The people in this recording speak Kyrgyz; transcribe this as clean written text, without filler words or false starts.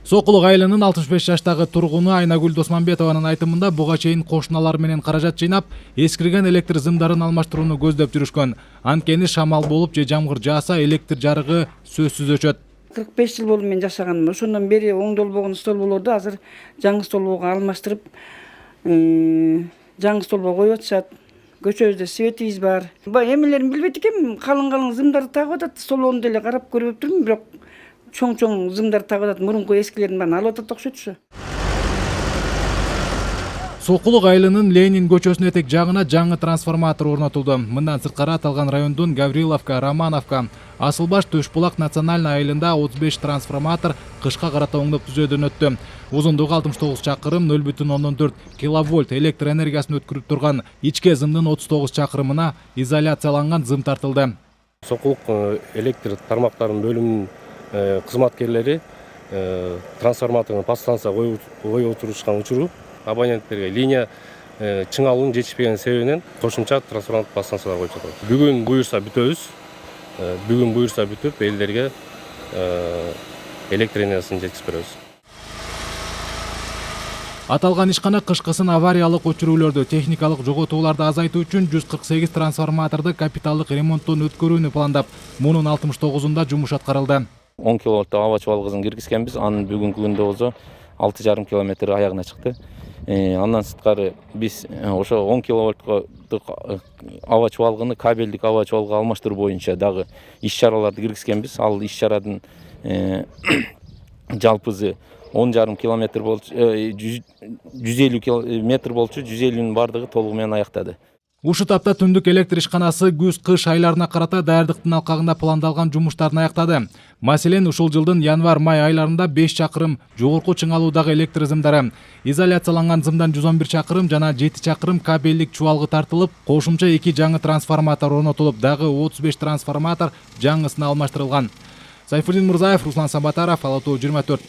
Сокулук айылынын 65 жаштагы тургуну Айнагүл Досманбетованын айтымында буга чейин кошуналар менен каражат жыйнап, эскирген электр зымдарын алмаштырууну көздөп жүрүшкөн. Анткени шамал болуп же жамгыр жааса электр жарыгы сөзсүз өчөт. 45 жыл болду мен жашаганым. Ошондон бери оң долбогон столболорду азыр жаңы столбого алмаштырып, жаңы столбого коюп атышат. Көчөбүздө светибиз бар. Эмелерин билбейт экенмин, калың зымдарды тагып атат. Столбону деле карап көрүп турмун, бирок чоң зымдар тагып атат. Мурунку эскилердин баарын алып атат окшотчу. Сокулук айылынын Ленин көчөсүнүн этек жагына жаңы трансформатор орнотулду. Мындан сырткары аталган райондун Гавриловка, Романовка, Асылбаш, Төшбулак национальный айылында 35 трансформатор кышка карата оңдоп түзөөдөн өттү. Узундугу 69 чакырым 0,4 киловольт электр энергиясын өткөрүп турган ичке зымдын 39 чакырымына изоляцияланган зым тартылды. Сокулук электр тармактарынын бөлүмүнүн кызматкерлери трансформаторун подстанция коюп отурушкан учуру абоненттерге линия чыңалуунун жетишпеген себебинен кошумча трансформатор подстанциялар коюп жатат. Бүгүн буюрса бүтөбүз. Бүгүн буюрса бүтүп элдерге электр энергиясын жеткизип беребиз. Аталган ишкана кышкысын авариялык өчүрүүлөрдү, техникалык жоготууларды азайтуу үчүн 148 трансформаторду капиталдык ремонттон өткөрүүнү пландап, мунун 69-унда жумуш аткарылды. 10 киловольттук аба чубалгысын киргизкенбиз. Анын бүгүнкү күндө болсо 6,5 километр аягына чыкты. Андан сырткары биз ошо 10 киловольттук аба чубалгыны кабелдик аба чубалгыга алмаштыруу боюнча дагы иш-чараларды киргизкенбиз. Ал иш-чаранын жалпысы 10,5 километр болчу, 150 метр болчу, 150-нин бардыгы толугу менен аяктады. Ушу тапта Түндүк электр ишканасы күз-кыш айларына карата даярдыктын алкагында пландалган жумуштарын аяктады. Маселен, ушул жылдын январь-май айларында 5 чакырым жогорку чыңалуудагы электр зымдары, изоляцияланган зымдан 111 чакырым жана 7 чакырым кабелдик чубалгы тартылып, кошумча 2 жаңы трансформатор орнотулуп, дагы 35 трансформатор жаңысына алмаштырылган. Сайфулдин Мурзаев, Руслан Сабатаров, Ала Тоо 24.